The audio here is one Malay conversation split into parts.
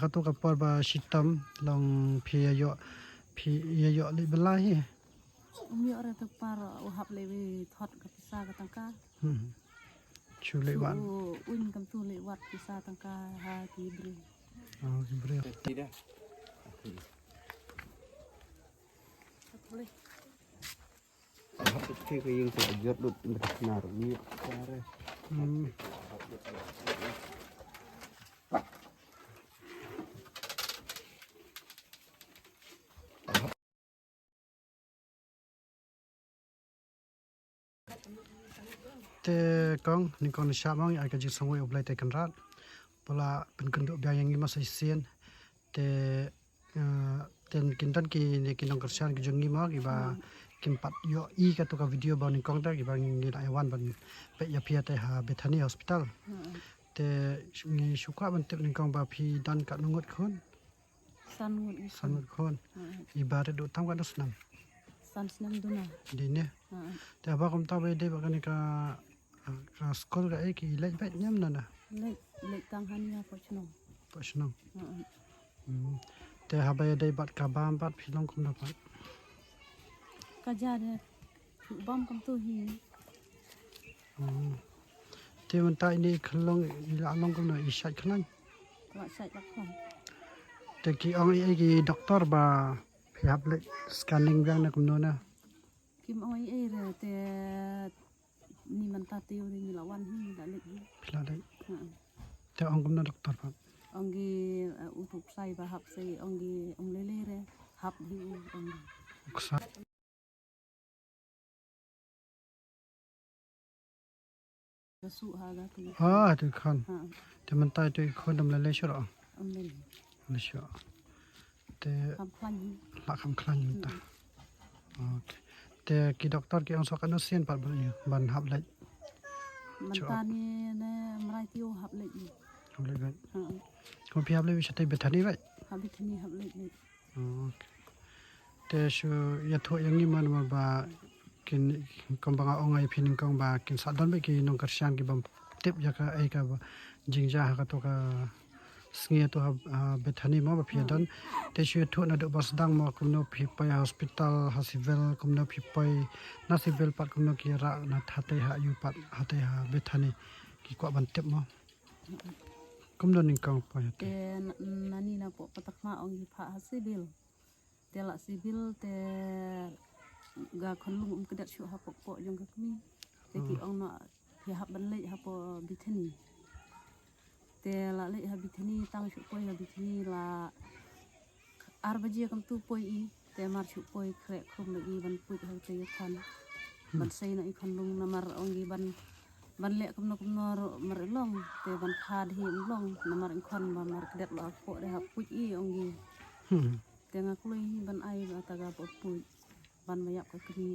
ka tu ka por ba shitam long phiyo phiyo li belai umi ora tu para uhap lewi thot ka pisa ka tangka chu le wan un kam tu le wat pisa tangka ha ki bri bre tidak boleh apa ke yang saya jot lut benar ni cara te kong ni kon sha mang ai ka ji songwe oblai te kan rat pola pen kan do bya yang ma sai sien te ten kin tan ki ni kin nong kersan ki jungi ma ki ba kim pat yo I ka to ka video ba ni kong ta ki ba ni ai wan ban pe ya pia te ha Bethany hospital te ni shuka ban te ni kong ba phi dan ka nungot khon san ngut khon ibarat do tam ka nasnam san snam duna di ne te ba kom ta be de ba kan ka skol ga ki lek bet nyam na lek tang hania pochno te ha ba de bat ka bam bat philong kum na pat ka ja de bam kam tu hi te man ta ni khlong la long kum na I shat khlang wa sai lak khon te ki ong I ki doctor ba phap le scanning bang na kum no na kim oi e re te ni man ta tiu ni lawan hi da lek hi phla dai te ong kum na doctor pa ongi utuk sai ba hap sai ongi onglele re hap hi ongi uksa su ha ga tu tu khan te man ta tu khon dam le shro onglele le shro te kam khlan la kham khlan ta okay te ki doctor ki ong so kan sien pat ban hap le man ta ni ne mrai tiu hap le ni le ben ko phap le wi te Bethany bai habitni hap le ni okay te shu ya tho yang ni man ba kin kom ba ong ai phin kong ba kin sa don be ki nong karshan ki bam tip ya ka ai ka jingja ha ka to ka sngia to Bethany ma ba phia don te shu tho na do bas dang ma kum no phi pai hospital ha civil kum no phi pai na civil pat kum no ki ra na thate ha yu pat hate ha Bethany ki kwa ban tip ma kum no ning kong pa ya te nani na po patak ma ongi pha civil te la civil te ga khon lum kedat shu ha po jong ka kmi te ki ong na phi hap ban le ha po Bethany te la le ha Bethany tang shu poi ha Bethany la arbaje kam tu poi I te mar shu poi kre khum le ban pui ha te khan ban sei na I khon lung na mar ongi ban le kam no mar long te ban khad hi long na mar khon ba mar kedat la po de ha pui I ongi te nga kloi ban ai ba ta ga po pui ban mayak ka kri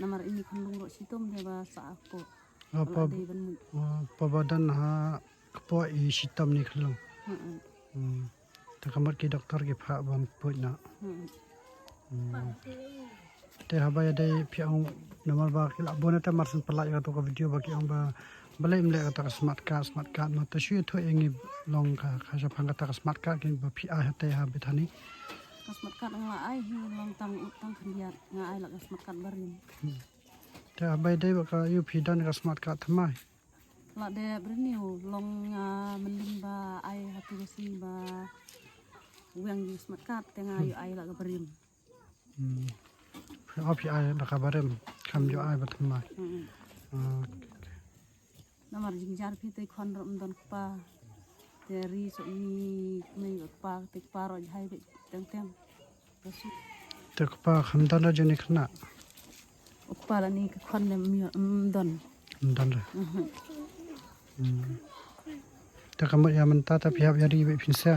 na mar ini khon lung ro sitom de ba sa ko apa pa badan ha po I sitam ni khlong ta kamar ki doctor ki pha ban pui na te ha ba dai phiang namar ba ki la bona ta mar san pala ya to ka video ba ki ong ba balai mle ka ta smart card ma ta shu tho engi long ka kha phang ka ta smart card ki ba phi a ha te ha Bethany smart card nga ai hi long tang khriat nga ai la smart card barin te ha ba dai ba ka yu phi dan ka smart card thamai la de briniu long meling ba ai hatu si ba wang di smart card te nga yu ai la ka barin phi ai da ka barem kham yu ai ba thamai namar jingjar phi te khon rom don pa te ri so ni pa te pa ro hai be teng te pa kham dan ra jeni khna pa la ni khon le mi don ra te kam ya man ta phi ya ri be phin sa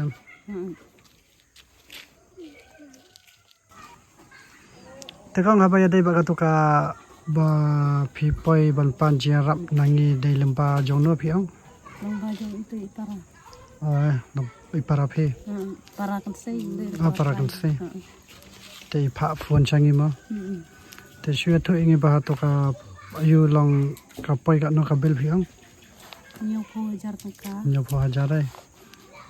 te kong ha ba ya dai ba ka to ka ba phi poi ban pan ji rap nangi dei lemba jong no phi ong long ba jong itu itara no ipara phi para kan sei para kan sei te pha phone changi ma te shu tho ingi ba to ka ayu long ka poi ka no ka bel phi ong nyo pho hajar tangka nyo pho hajar ai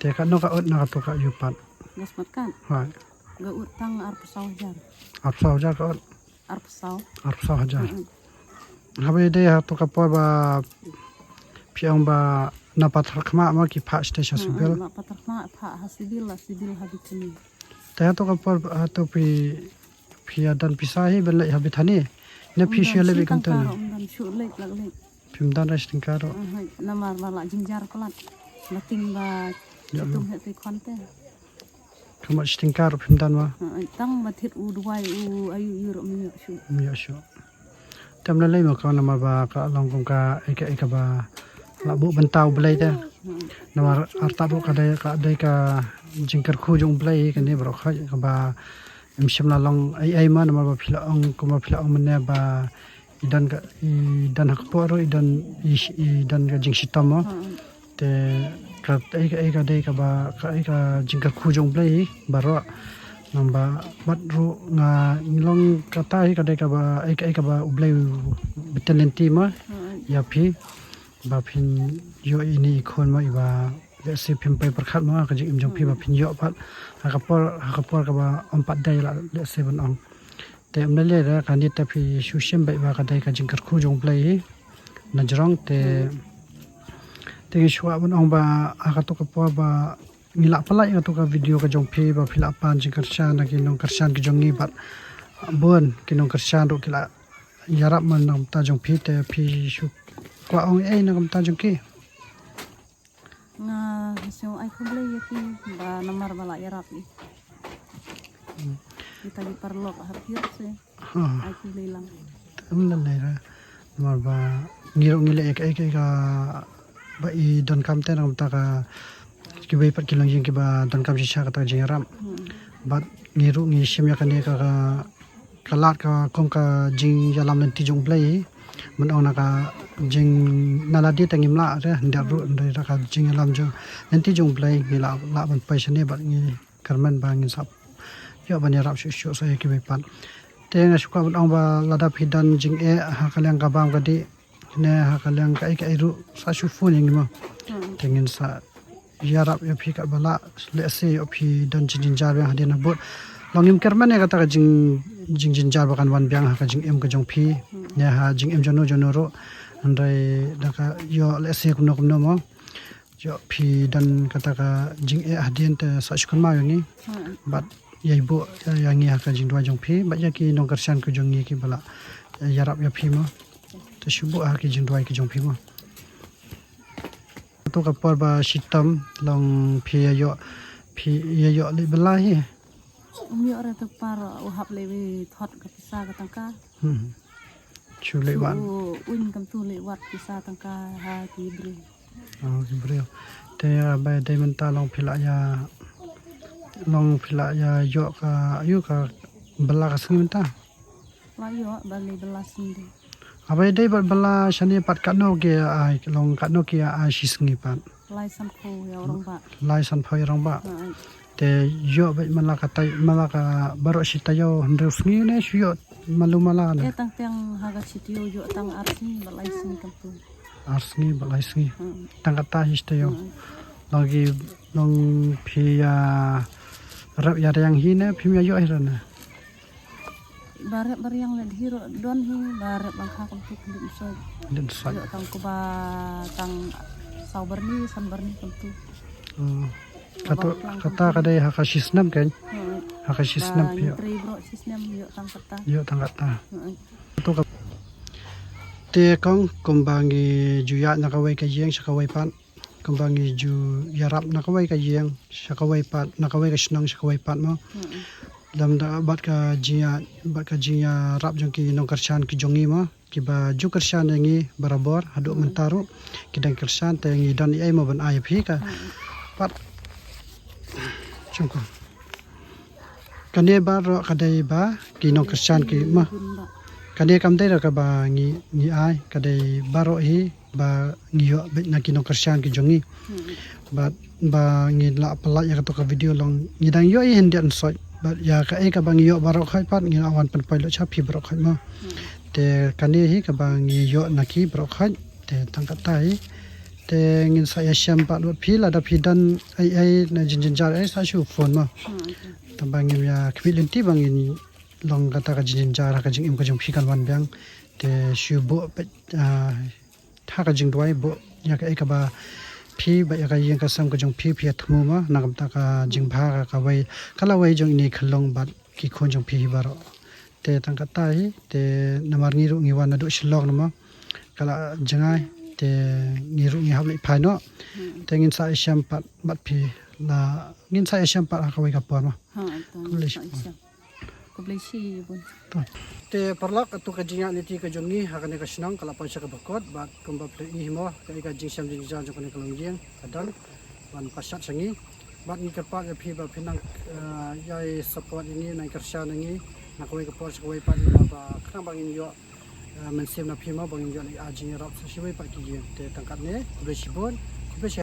te ka no ka ot na ka to ka yu pat gas mat kan hai ga ut tang ar pesau jar ap sau ja ka ot ar pesau ap sau ja habe de ha to ka por ba piang ba na pathar khma ma ki pha station sibil ma patar ma pha hasibil habitini te to ka por to pi dan pisahi belai habithani ne pi shele be kan tan dan shu lek lag lek pim dan resting karo namar bala jingjar kolat nating ba tum het konte kama resting karo pim dan wa tang mathit u duai u ayu yuro mi shu tam la lei ma ka namar ba ka long kong ka eka ba la bu bantau belai te namar arta bu ka dai ka jingkar khu jong belai kan ni bro kha ka ba em shimla long ai ma namar ba phila ong kuma phila ong mane ba idan hak poro idan ga jing sitam te ka ai ka dai ka ba ka jingkar khu jong belai baro namba bat ru nga long ka tai ka dai ka ba ai ka ba ublai betalenti ma ya phi ba phin yo ini khon ma iba le se phim pai prakhat ma ka jing im jong phi ba phin yo pat ha ka por ka ba om pat dai la le se ban ong te am le ra ka ni ta phi shu shem bai ba ka dai ka jing kar khu jong play na jrong te shwa ban ong ba ha ka to ka por ba ni la pala ya to ka video ka jong phi ba phila pan jing kar shan na ki nong kar shan ki jong ni bat bon ki nong kar shan ro ki la yarap man nam ta jong phi te phi shu kwa ong ai na kam ta jong ki nga so ai khuble yati ba namar bala yarap ni kita di perlok hapir se ai khuble lang tam la le ra mar ba ngiro ngile ek ka ba I don kam te nam ta ka ki bai pat kilong jing ki ba don kam sha ka ta jing ram ba ngiro ngi shim ya ka ne ka kalat ka kom ka jing yalam len ti jong play man ona ka jing naladi tangim la re ndar ru ndai ra ka jing lam jo len ti jong play ni la ban pai shane ba ngi karman ba ngi sap yo ban yarap shu sa ki bai pan te nga shukwa ban ong ba lada phidan jing e ha kalyang ka bang ka di ne ha kalyang ka ai ru sa shu fu ni ma tengin sa yarap ya phi ka bala le se o phi don jin jar ba hadina bot longim kerman ne ka ta jing jar ba kan wan byang ha ka jing em ka jong phi ne ha jing em jono ro andai da ka yo le se kum no mo yo phi dan ka ta ka jing e hadin te sa shukun ma yangi but yai bo yangi ha ka jing dwa jong phi ba ya ki nong karshan ko jong ni ki bala yarap ya phi mo te shubu ha ki jing dwa ki jong phi mo to ka por ba shitam long phi yo le bala hi mi ora to par u hap le we thot ka pisa ka tangka chu le wan un kam tu le wat pisa tangka ha ki bre ki bre te ba dai man ta long phila ya yo ka ayu ka bala ka sing ta la yo ba le bala sing de abai dai bala shani pat ka no ke ai long ka no ke ai shi singi pat lai san pho ya orang ba lai san pho ya orang ba te yo ba mala ka baro shi ta yo ndre singi ne shi yo malu mala ne tang ha ga chitio yo tang arsi ba lai sing kam tu arsi ba lai singi tang ka ta hi sta yo lagi long phi ya rap ya yang hi ne phi ya yo ai na bare yang le hiro don hi bare bang ha kam tu dim so den sa yo tang ko ba tang sauber ni kam tu kata kadai ha ka shisnam kan ha ka shisnam pi bro shisnam yo tang kata to ka te kong kombangi juya na ka wai ka yeng sa ka wai pan kombangi ju yarap na ka wai ka yeng sa ka wai pan na ka wai ka shnang sa ka wai pan mo lam da bat ka jiya rap jong ki nong karshan ki jongi mo ki ba ju karshan ngi barabor hadu mentaro ki dang karshan te ngi dan ai mo ban ai phi ka pat chungko kane ba ro kadai ba ki nong karshan ki ma kane kam dai ra ka ba ngi ai kadai baro hi ba ngi yo na ki nong karshan ki jongi ba ngi la pala ya ka to ka video long ngi dang yo i hendian soi ba ya ka e ka bang yo baro khai pat ngi awan pan pai lo cha phi baro khai ma te kane hi ka bang ngi yo na ki baro khai te tang ka tai te ngin sa ya syam pa lot phi la da phi dan ai na jin jar ai sa shu phone ma tambang ngim ya khwilin ti bangin long kata ka jin jar ka jing im ka jong phi kan wan bang te shu bo tha ka jing dwai bo ya ka ka ba phi ba ya ka yin ka sam ka jong phi thmu ma na kam ta ka jing bha ka wai kala wai jong ni khlong bat ki khon jong phi ba ro te tang ka tai te namar ngi ru ngi wan na do shlok na ma kala jangai te ngi ru ngi hab le phai no te ngin sa syam pat bat phi la ngin sa syam pat ka wai ka por ma ko ble shi bun te parlak atu ka jinya ni ti ka jongni ha ka ne ka snang kala pan sha ka bakot bat kum ba ple ni mo ka jing syam jing jan jong ka ne ka long jing kadal ban pasat sangi bat ni ka pa ka phi ba phinang yai support ini nai karsha nangi na ko ka por sa ko pa ni ba khang bang in yo men sem na phi ma bang in yo ni a jing rap sa shi wai pa ki te tangkat ne ko be shi bon ko be shi